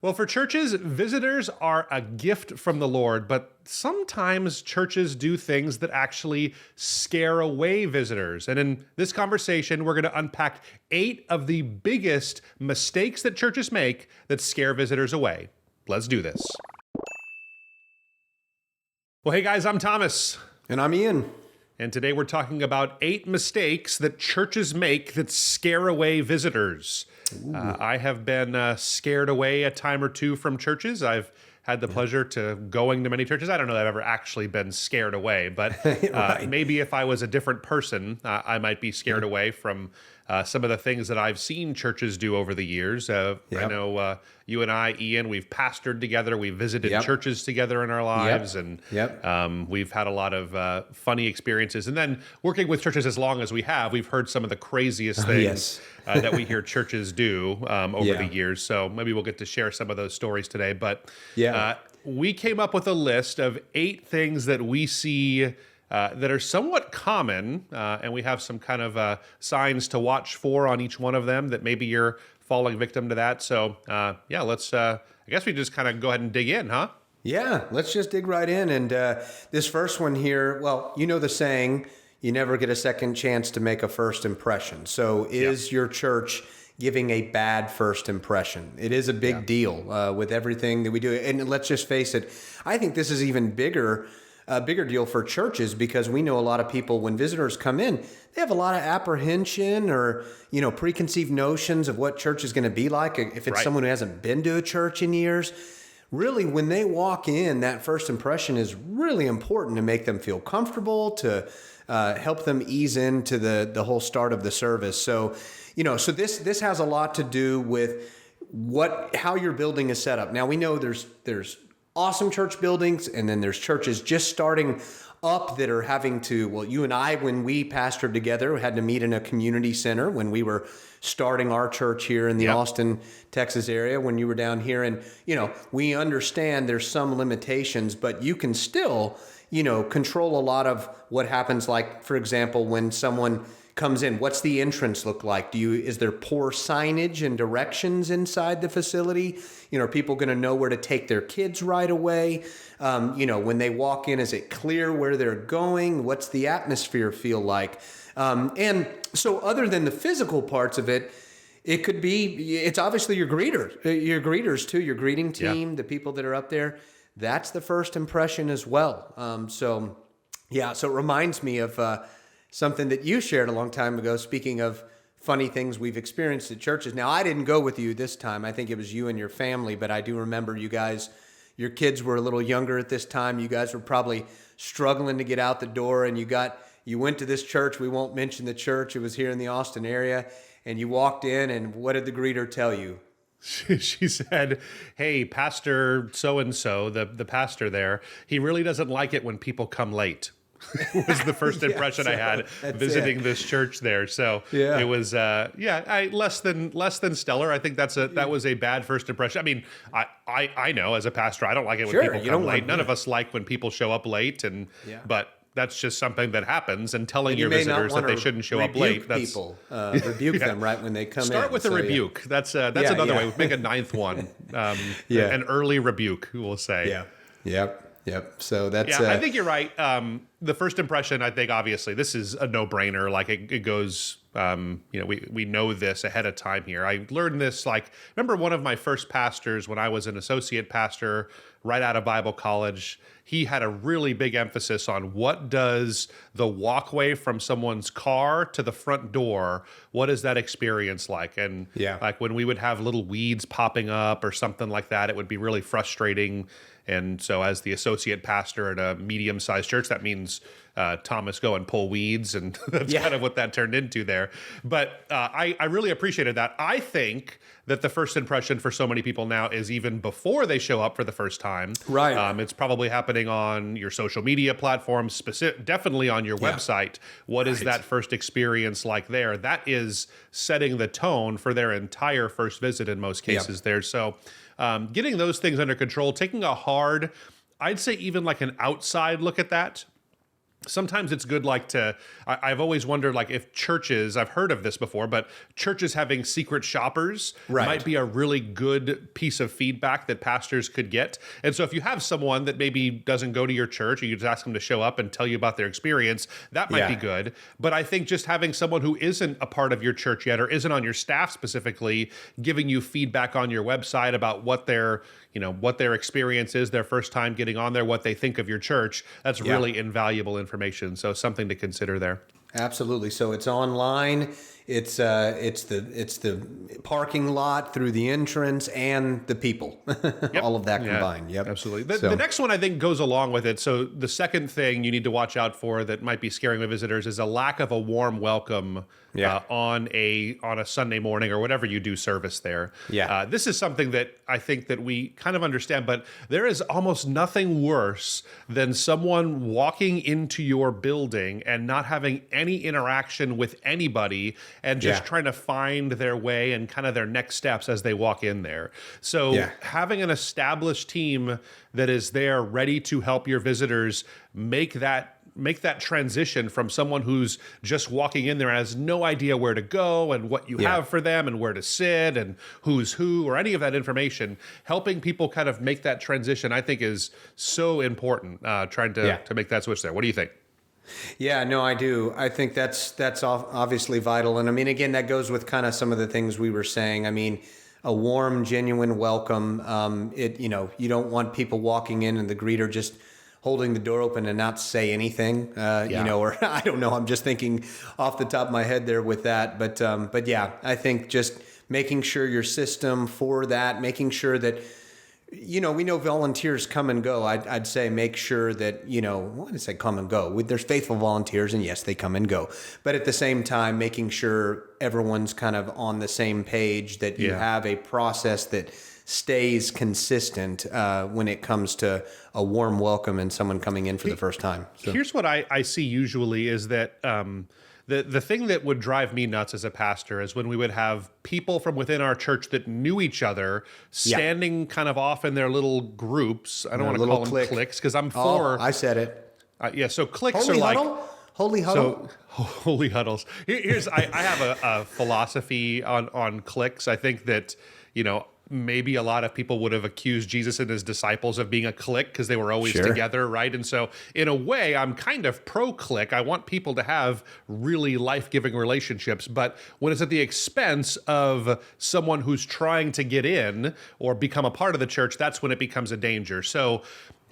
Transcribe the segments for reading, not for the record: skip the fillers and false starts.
Well, for churches, visitors are a gift from the Lord, but sometimes churches do things that actually scare away visitors. And in this conversation, we're going to unpack 8 of the biggest mistakes that churches make that scare visitors away. Let's do this. Well, hey guys, I'm Thomas. And I'm Ian. And today we're talking about 8 mistakes that churches make that scare away visitors. I have been scared away a time or two from churches. I've had the pleasure to going to many churches. I don't know that I've ever actually been scared away, but Right. maybe if I was a different person, I might be scared away from some of the things that I've seen churches do over the years. I know you and I, Ian, we've pastored together. We've visited churches together in our lives, and we've had a lot of funny experiences. And then working with churches as long as we have, we've heard some of the craziest things that we hear churches do over the years. So maybe we'll get to share some of those stories today. But we came up with a list of 8 things that we see that are somewhat common, and we have some kind of signs to watch for on each one of them that maybe you're falling victim to that. So let's, I guess we just kind of go ahead and dig in, huh? Yeah, let's just dig right in. And this first one here, well, you know the saying, you never get a second chance to make a first impression. So is your church giving a bad first impression? It is a big deal with everything that we do. And let's just face it, I think this is even a bigger deal for churches, because we know a lot of people, when visitors come in, they have a lot of apprehension or, preconceived notions of what church is going to be like. If it's someone who hasn't been to a church in years, really, when they walk in, that first impression is really important to make them feel comfortable, to help them ease into the whole start of the service. So, so this has a lot to do with how your building is set up. Now, we know there's awesome church buildings, and then there's churches just starting up that are having to, well, you and I, when we pastored together, we had to meet in a community center when we were starting our church here in the Austin, Texas area, when you were down here. And, we understand there's some limitations, but you can still, control a lot of what happens. Like, for example, when someone comes in, what's the entrance look like? Is there poor signage and directions inside the facility? Are people going to know where to take their kids right away? When they walk in, is it clear where they're going? What's the atmosphere feel like? And so other than the physical parts of it, it's obviously your greeters too, your greeting team, the people that are up there. That's the first impression as well. So it reminds me of something that you shared a long time ago, speaking of funny things we've experienced at churches. Now, I didn't go with you this time. I think it was you and your family, but I do remember you guys, your kids were a little younger at this time. You guys were probably struggling to get out the door, and you went to this church. We won't mention the church. It was here in the Austin area, and you walked in, and what did the greeter tell you? She said, "Hey, Pastor so-and-so, the pastor there, he really doesn't like it when people come late." Was the first impression I had visiting this church there. So it was, less than stellar. I think that was a bad first impression. I mean, I know as a pastor, I don't like it when people come late. None of us like when people show up late, but that's just something that happens. And telling your visitors that they shouldn't show up late. Rebuke them right when they come in. Start with a rebuke. That's another way. Make a 9th one. An early rebuke, we'll say. Yep. So that's... I think you're right. The first impression, I think, obviously, this is a no-brainer. Like, it goes... we know this ahead of time here. I learned this, remember one of my first pastors when I was an associate pastor right out of Bible college, he had a really big emphasis on what does the walkway from someone's car to the front door, what is that experience like? And like when we would have little weeds popping up or something like that, it would be really frustrating. And so as the associate pastor at a medium-sized church, that means Thomas go and pull weeds, and that's kind of what that turned into there. But I really appreciated that. I think that the first impression for so many people now is even before they show up for the first time. Right. It's probably happening on your social media platforms, definitely on your website. What is that first experience like there? That is setting the tone for their entire first visit in most cases there. So getting those things under control, taking a hard, I'd say even like an outside look at that. sometimes it's good, like I've always wondered, like if churches, I've heard of this before, but churches having secret shoppers might be a really good piece of feedback that pastors could get. And so if you have someone that maybe doesn't go to your church, or you just ask them to show up and tell you about their experience, that might be good. But I think just having someone who isn't a part of your church yet, or isn't on your staff specifically, giving you feedback on your website about what their experience is, their first time getting on there, what they think of your church, that's really invaluable information. So something to consider there. Absolutely. So it's online. It's the parking lot through the entrance and the people, all of that combined. Yep, absolutely. The next one I think goes along with it. So the second thing you need to watch out for that might be scaring the visitors is a lack of a warm welcome on a Sunday morning or whatever you do service there. This is something that I think that we kind of understand, but there is almost nothing worse than someone walking into your building and not having any interaction with anybody and just trying to find their way and kind of their next steps as they walk in there. So having an established team that is there ready to help your visitors make that transition from someone who's just walking in there and has no idea where to go and what you have for them and where to sit and who's who or any of that information, helping people kind of make that transition, I think is so important, trying to make that switch there. What do you think? Yeah, no, I do. I think that's obviously vital. And I mean, again, that goes with kind of some of the things we were saying. I mean, a warm, genuine welcome. You don't want people walking in and the greeter just holding the door open and not say anything, or I don't know. I'm just thinking off the top of my head there with that. But yeah, I think just making sure your system for that, making sure that, we know volunteers come and go. I'd say make sure that, why did I say come and go? There's faithful volunteers, and yes, they come and go. But at the same time, making sure everyone's kind of on the same page, that you have a process that stays consistent when it comes to a warm welcome and someone coming in for the first time. So. Here's what I see usually is that the thing that would drive me nuts as a pastor is when we would have people from within our church that knew each other standing kind of off in their little groups. I don't want to call them cliques because I'm for... I said it. So cliques Holy are like... huddle? Holy huddle? So, holy huddles. I have a philosophy on cliques. I think that, maybe a lot of people would have accused Jesus and his disciples of being a clique because they were always together, right? And so in a way, I'm kind of pro-clique. I want people to have really life-giving relationships, but when it's at the expense of someone who's trying to get in or become a part of the church, that's when it becomes a danger. So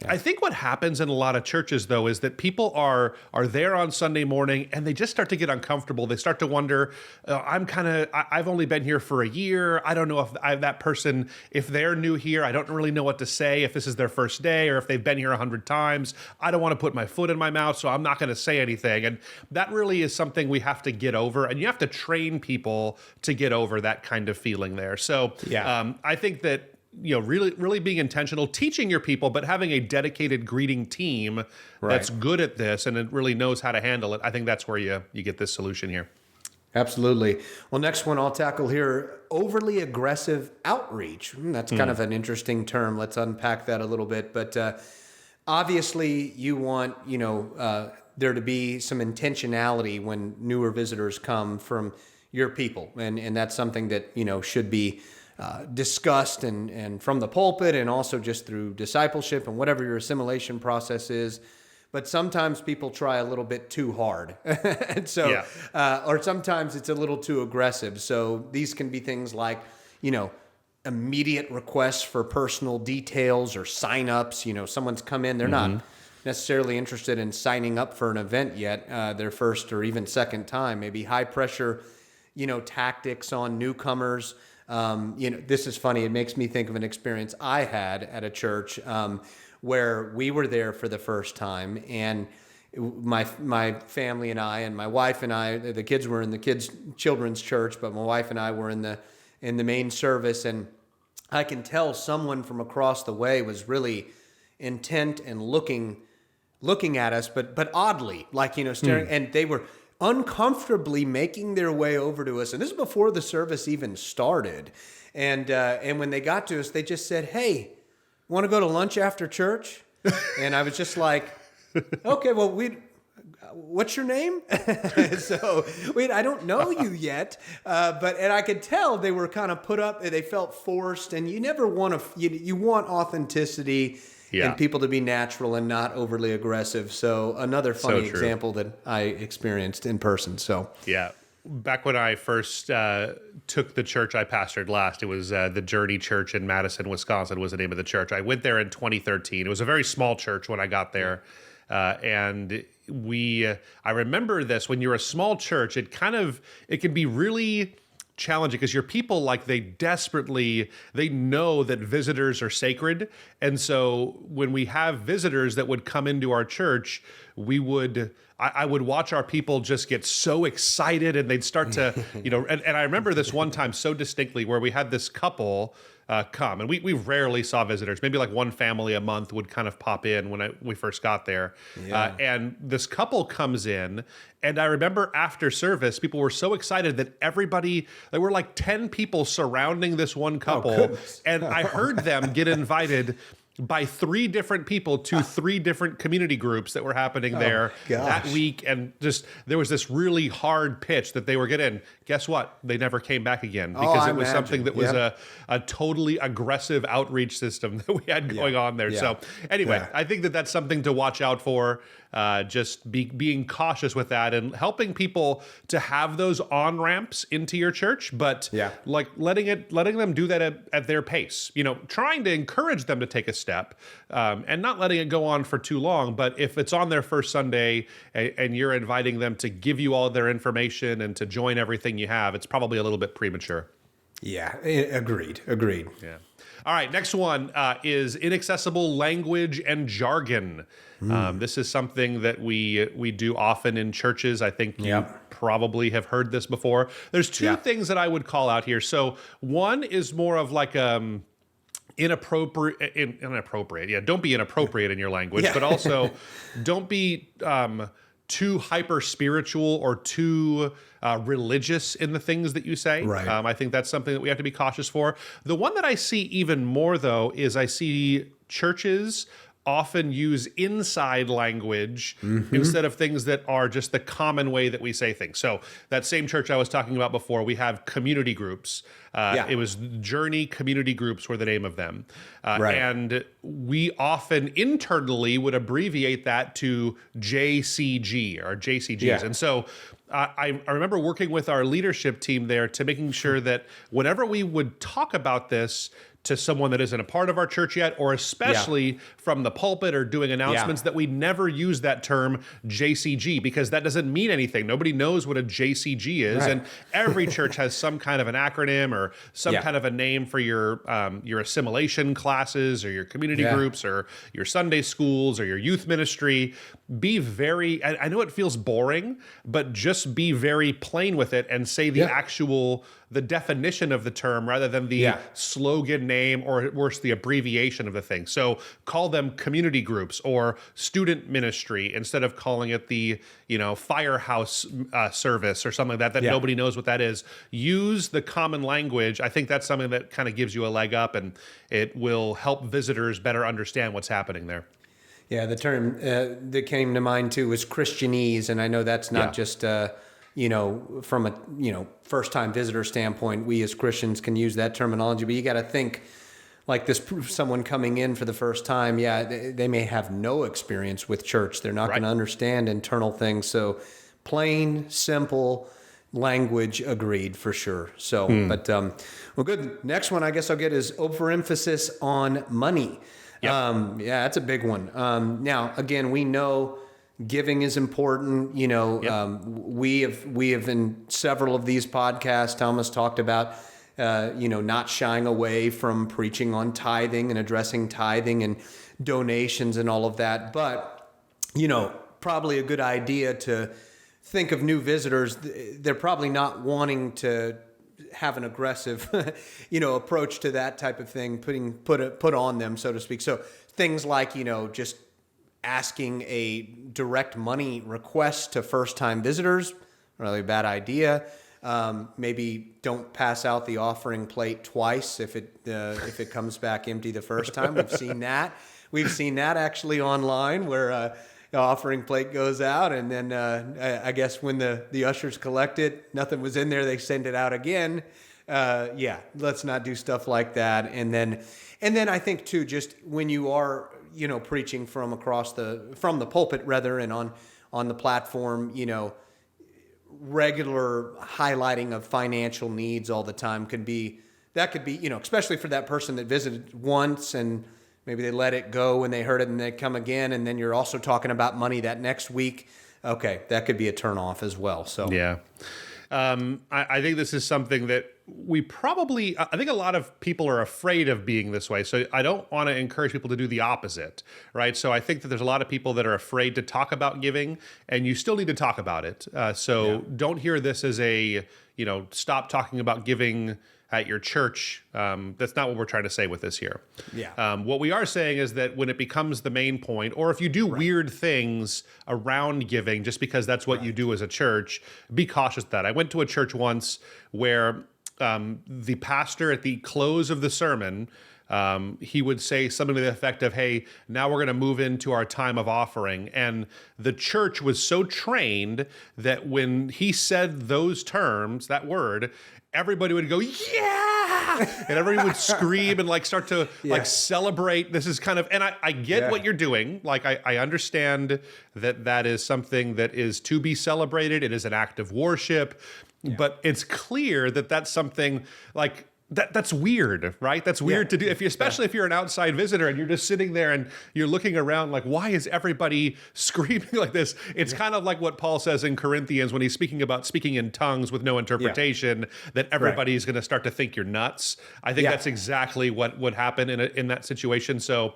I think what happens in a lot of churches, though, is that people are there on Sunday morning and they just start to get uncomfortable. They start to wonder, I've only been here for a year. I don't know if that person, if they're new here, I don't really know what to say, if this is their first day or if they've been here 100 times. I don't want to put my foot in my mouth, so I'm not going to say anything. And that really is something we have to get over. And you have to train people to get over that kind of feeling there. So I think that, really being intentional, teaching your people, but having a dedicated greeting team that's good at this and it really knows how to handle it. I think that's where you get this solution here. Absolutely. Well, next one I'll tackle here, overly aggressive outreach. That's kind of an interesting term. Let's unpack that a little bit. But obviously you want, there to be some intentionality when newer visitors come from your people. And that's something that, should be discussed and from the pulpit and also just through discipleship and whatever your assimilation process is. But sometimes people try a little bit too hard. And so, or sometimes it's a little too aggressive. So these can be things like, immediate requests for personal details or signups. Someone's come in, they're not necessarily interested in signing up for an event yet, their first or even second time. Maybe high pressure, tactics on newcomers. This is funny. It makes me think of an experience I had at a church where we were there for the first time, and my family and I, and my wife and I, the kids were in the children's church, but my wife and I were in the main service, and I can tell someone from across the way was really intent and looking at us, but oddly, like staring, and they were uncomfortably making their way over to us. And this is before the service even started. And when they got to us, they just said, "Hey, want to go to lunch after church?" And I was just like, "Okay, well, what's your name? So, wait, I don't know you yet. And I could tell they were kind of put up, they felt forced, and you never want to, you want authenticity and people to be natural and not overly aggressive. So another funny example that I experienced in person. So yeah. Back when I first took the church I pastored last, it was the Journey Church in Madison, Wisconsin was the name of the church. I went there in 2013. It was a very small church when I got there. And I remember this, when you're a small church, it can be really challenging because your people, like, they know that visitors are sacred. And so when we have visitors that would come into our church, I would watch our people just get so excited, and they'd start to, and I remember this one time so distinctly where we had this couple come, and we rarely saw visitors. Maybe like one family a month would kind of pop in when we first got there. And this couple comes in, and I remember after service, people were so excited that there were like 10 people surrounding this one couple. And I heard them get invited by 3 different people to 3 different community groups that were happening there that week. And just, there was this really hard pitch that they were getting. Guess what? They never came back again because it was something that was a totally aggressive outreach system that we had going on there. So anyway, I think that's something to watch out for. Just being cautious with that and helping people to have those on-ramps into your church, but like letting them do that at their pace, trying to encourage them to take a step, and not letting it go on for too long. But if it's on their first Sunday and you're inviting them to give you all their information and to join everything you have, it's probably a little bit premature. Yeah, agreed. Yeah. All right, next one is inaccessible language and jargon. This is something that we do often in churches. I think you probably have heard this before. There's 2 things that I would call out here. So one is more of like inappropriate. Yeah, don't be inappropriate in your language, but also don't be too hyper spiritual or too religious in the things that you say. Right. I think that's something that we have to be cautious for. The one that I see even more, though, is I see churches often use inside language instead of things that are just the common way that we say things. So that same church I was talking about before, we have community groups. It was Journey Community Groups were the name of them. And we often internally would abbreviate that to JCG or JCGs. And so I remember working with our leadership team there to making sure that whenever we would talk about this to someone that isn't a part of our church yet, or especially from the pulpit or doing announcements, that we never use that term JCG, because that doesn't mean anything. Nobody knows what a JCG is. And every church has some kind of an acronym or some kind of a name for your assimilation classes or your community groups or your Sunday schools or your youth ministry. Be very, I know it feels boring, but just be very plain with it and say the definition of the term rather than the slogan name or worse, the abbreviation of the thing. So call them community groups or student ministry instead of calling it the, firehouse service or something like that nobody knows what that is. Use the common language. I think that's something that kind of gives you a leg up, and it will help visitors better understand what's happening there. Yeah, the term that came to mind too was Christianese, and I know that's not just from a first-time visitor standpoint, we as Christians can use that terminology, but you got to think like this: someone coming in for the first time, they may have no experience with church. They're not going to understand internal things. So, plain, simple language, agreed for sure. So, but well, good. Next one, I guess I'll get is overemphasis on money. That's a big one. Now, again, we know giving is important. We have in several of these podcasts, Thomas talked about, not shying away from preaching on tithing and addressing tithing and donations and all of that. But, probably a good idea to think of new visitors. They're probably not wanting to have an aggressive, approach to that type of thing, put on them, so to speak. So things like, just asking a direct money request to first-time visitors, really a bad idea. Maybe don't pass out the offering plate twice if it comes back empty the first time. We've seen that. We've seen that actually online where the offering plate goes out, and then I guess when the ushers collect it, nothing was in there. They send it out again. Yeah, let's not do stuff like that. And then I think too, just when you are preaching from the pulpit rather, and on the platform, regular highlighting of financial needs all the time could be, especially for that person that visited once and maybe they let it go when they heard it and they come again, and then you're also talking about money that next week. Okay, that could be a turnoff as well. So yeah. I think this is something that I think a lot of people are afraid of being this way. So I don't want to encourage people to do the opposite, right? So I think that there's a lot of people that are afraid to talk about giving, and you still need to talk about it. Don't hear this as stop talking about giving at your church. That's not what we're trying to say with this here. Yeah. What we are saying is that when it becomes the main point, or if you do weird things around giving just because that's what you do as a church, be cautious of that. I went to a church once where the pastor at the close of the sermon, he would say something to the effect of, hey, now we're going to move into our time of offering. And the church was so trained that when he said those terms, that word, everybody would go, yeah! And everybody would scream and start to celebrate. This is kind of, and I get what you're doing. I understand that is something that is to be celebrated. It is an act of worship, but it's clear that that's something that's weird, right? That's weird to do, especially if you're an outside visitor and you're just sitting there and you're looking around why is everybody screaming like this? It's kind of like what Paul says in Corinthians when he's speaking about speaking in tongues with no interpretation, that everybody's going to start to think you're nuts. I think that's exactly what would happen in that situation. So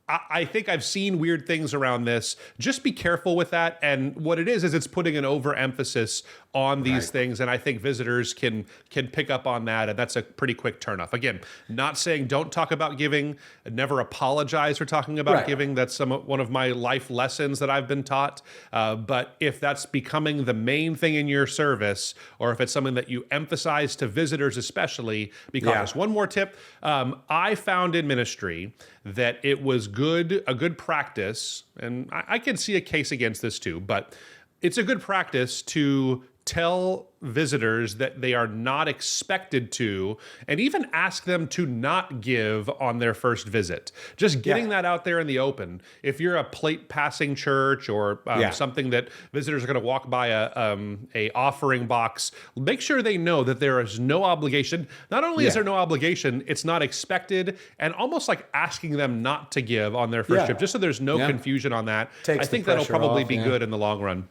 I think I've seen weird things around this. Just be careful with that. And what it is it's putting an overemphasis on these things. And I think visitors can pick up on that. And that's a pretty quick turnoff. Again, not saying don't talk about giving, never apologize for talking about giving. That's one of my life lessons that I've been taught. But if that's becoming the main thing in your service, or if it's something that you emphasize to visitors especially, be cautious. One more tip. I found in ministry that it was a good practice, and I can see a case against this too, but it's a good practice to tell visitors that they are not expected to, and even ask them to not give on their first visit. Just getting that out there in the open. If you're a plate passing church or something that visitors are going to walk by a offering box, make sure they know that there is no obligation. Not only is there no obligation, it's not expected, and almost like asking them not to give on their first trip, just so there's no confusion on that. I think that'll probably be good in the long run.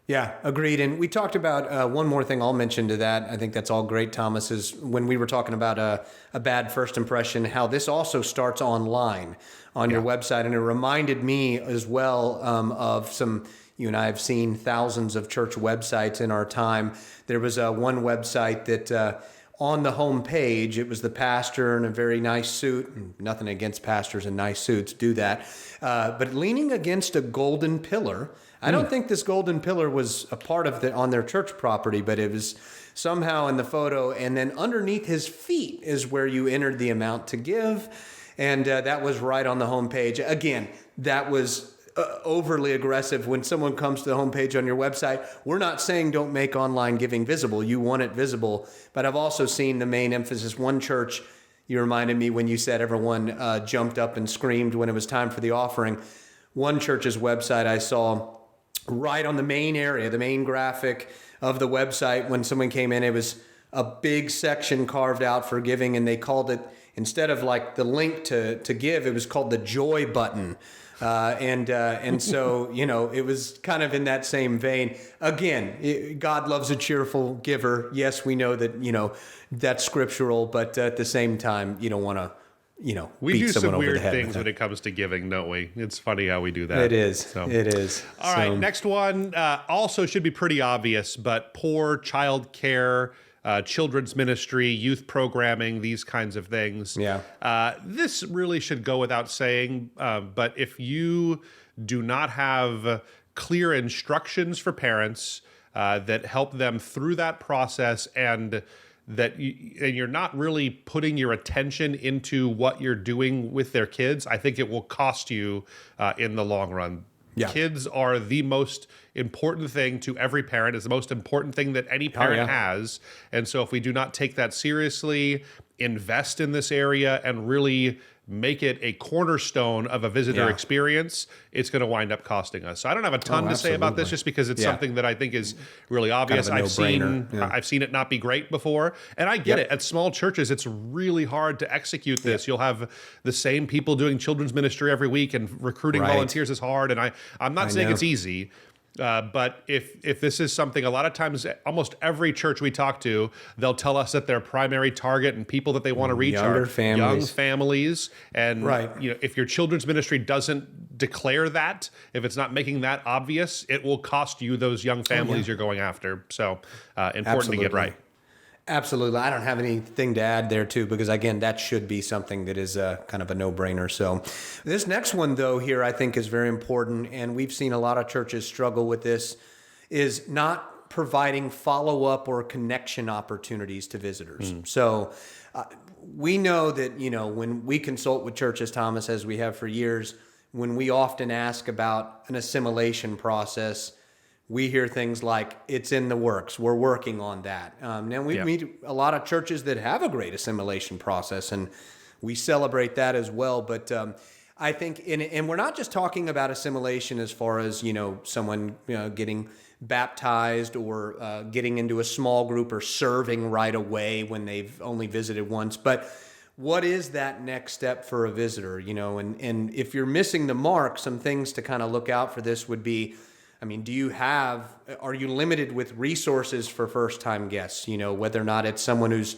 Yeah, agreed. And we talked about one more thing I'll mention to that. I think that's all great, Thomas, is when we were talking about a bad first impression, how this also starts online on your website. And it reminded me as well of some, you and I have seen thousands of church websites in our time. There was one website that on the home page, it was the pastor in a very nice suit. Nothing against pastors in nice suits, do that. But leaning against a golden pillar. I don't think this golden pillar was a part of on their church property, but it was somehow in the photo. And then underneath his feet is where you entered the amount to give. And that was right on the homepage. Again, that was overly aggressive. When someone comes to the homepage on your website, we're not saying don't make online giving visible. You want it visible. But I've also seen the main emphasis. One church, you reminded me when you said everyone jumped up and screamed when it was time for the offering. One church's website I saw, right on the main area, the main graphic of the website, when someone came in, it was a big section carved out for giving, and they called it, instead of the link to give, it was called the joy button. And so, it was kind of in that same vein. Again, God loves a cheerful giver. Yes, we know that, that's scriptural, but at the same time, you don't want to, we beat do someone some over weird the head things when it comes to giving, don't we? It's funny how we do that. It is. It is. All right, next one also should be pretty obvious, but poor childcare, children's ministry, youth programming, these kinds of things. Yeah. This really should go without saying, but if you do not have clear instructions for parents that help them through that process, and you're not really putting your attention into what you're doing with their kids, I think it will cost you in the long run. Yeah. Kids are the most important thing to every parent. It's the most important thing that any parent has. And so if we do not take that seriously, invest in this area, and really make it a cornerstone of a visitor experience, it's going to wind up costing us. So I don't have a ton to say about this, just because it's something that I think is really obvious. Kind of I've seen it not be great before, and I get it. At small churches, it's really hard to execute this. You'll have the same people doing children's ministry every week, and recruiting volunteers is hard. And I'm not saying it's easy. But if this is something, a lot of times, almost every church we talk to, they'll tell us that their primary target and people that they want to reach are young families. And you know, if your children's ministry doesn't declare that, if it's not making that obvious, it will cost you those young families you're going after. So important to get right. Absolutely. I don't have anything to add there too, because again, that should be something that is kind of a no-brainer. So this next one though here I think is very important, and we've seen a lot of churches struggle with this, is not providing follow-up or connection opportunities to visitors. So we know that, you know, when we consult with churches, Thomas, as we have for years, when we often ask about an assimilation process, we hear things like, it's in the works, we're working on that. Now we meet a lot of churches that have a great assimilation process, and we celebrate that as well. But I think, and we're not just talking about assimilation as far as, you know, someone getting baptized or getting into a small group or serving right away when they've only visited once, but what is that next step for a visitor, you know? And if you're missing the mark, some things to kind of look out for this would be, I mean, are you limited with resources for first-time guests? You know, whether or not it's someone who's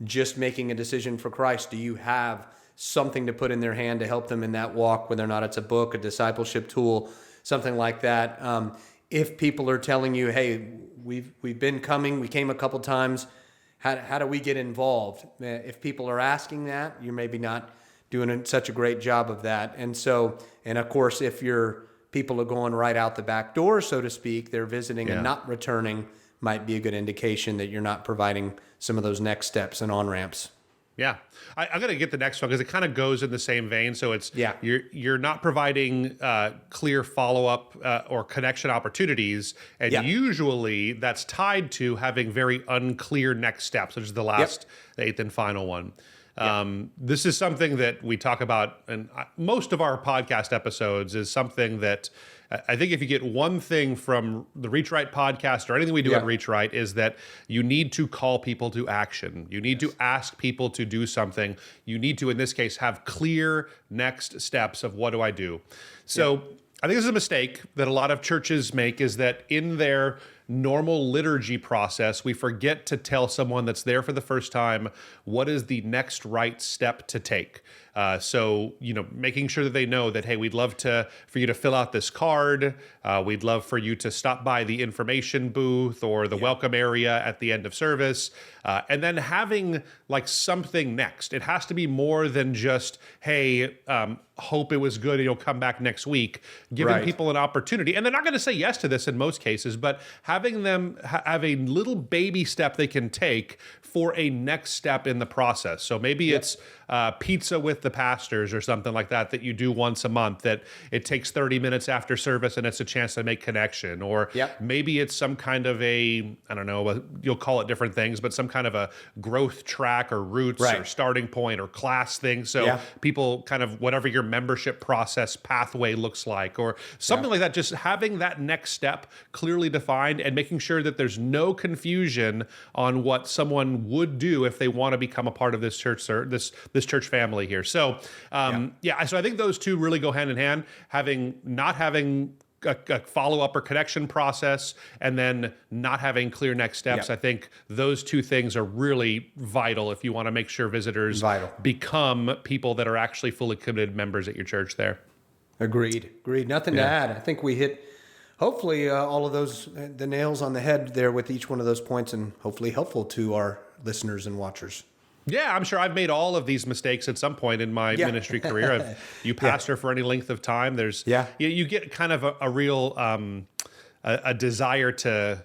just making a decision for Christ, do you have something to put in their hand to help them in that walk, whether or not it's a book, a discipleship tool, something like that? If people are telling you, hey, we've been coming, we came a couple times, how do we get involved? If people are asking that, you're maybe not doing such a great job of that. And so, and of course, if people are going right out the back door, so to speak, they're visiting and not returning, might be a good indication that you're not providing some of those next steps and on-ramps. Yeah. I'm going to get the next one because it kind of goes in the same vein. So it's you're not providing clear follow-up or connection opportunities. And usually that's tied to having very unclear next steps, which is the last, the eighth and final one. This is something that we talk about, and most of our podcast episodes is something that I think if you get one thing from the Reach Right podcast or anything we do at Reach Right, is that you need to call people to action. You need to ask people to do something. You need to, in this case, have clear next steps of what do I do. So I think this is a mistake that a lot of churches make, is that in their normal liturgy process, we forget to tell someone that's there for the first time what is the next right step to take. So, you know, making sure that they know that, hey, we'd love for you to fill out this card. We'd love for you to stop by the information booth or the welcome area at the end of service. And then having like something next. It has to be more than just, hey, hope it was good and you'll come back next week. Giving people an opportunity. And they're not going to say yes to this in most cases, but having them have a little baby step they can take for a next step in the process. So maybe it's pizza with the pastors or something like that you do once a month, that it takes 30 minutes after service and it's a chance to make connection. Or maybe it's some kind of I don't know, you'll call it different things, but some kind of a growth track or roots or starting point or class thing. So people kind of, whatever your membership process pathway looks like or something like that, just having that next step clearly defined and making sure that there's no confusion on what someone would do if they want to become a part of this church, this church family here. So, so I think those two really go hand in hand, not having a follow-up or connection process, and then not having clear next steps. I think those two things are really vital if you want to make sure visitors become people that are actually fully committed members at your church there. Agreed. Nothing to add. I think we hit, hopefully, all of those, the nails on the head there with each one of those points, and hopefully helpful to our listeners and watchers. Yeah, I'm sure I've made all of these mistakes at some point in my ministry career. You pastor for any length of time. There's you get kind of a real a desire to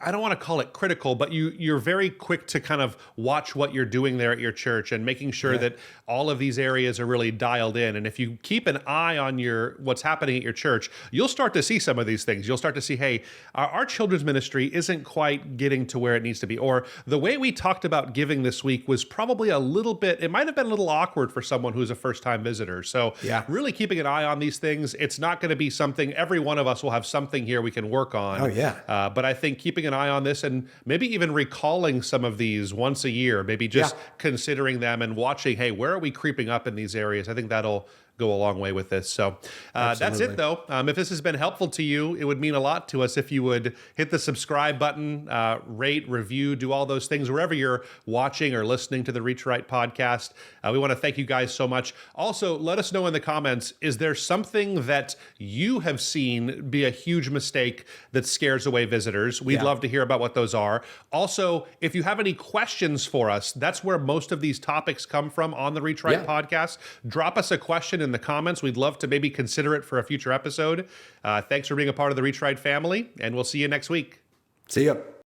I don't want to call it critical, but you're very quick to kind of watch what you're doing there at your church and making sure that all of these areas are really dialed in. And if you keep an eye on what's happening at your church, you'll start to see some of these things. You'll start to see, hey, our children's ministry isn't quite getting to where it needs to be. Or the way we talked about giving this week was probably a little bit, it might have been a little awkward for someone who's a first-time visitor. So really keeping an eye on these things. It's not going to be something, every one of us will have something here we can work on. Oh, yeah. But I think keeping an eye on this and maybe even recalling some of these once a year, maybe just considering them and watching, hey, where are we creeping up in these areas? I think that'll go a long way with this. So that's it, though. If this has been helpful to you, it would mean a lot to us if you would hit the subscribe button, rate, review, do all those things wherever you're watching or listening to the Reach Right podcast. We want to thank you guys so much. Also, let us know in the comments, is there something that you have seen be a huge mistake that scares away visitors? We'd love to hear about what those are. Also, if you have any questions for us, that's where most of these topics come from on the Reach Right podcast. Drop us a question in the comments. We'd love to maybe consider it for a future episode. Thanks for being a part of the Reach Right family, and we'll see you next week. See ya.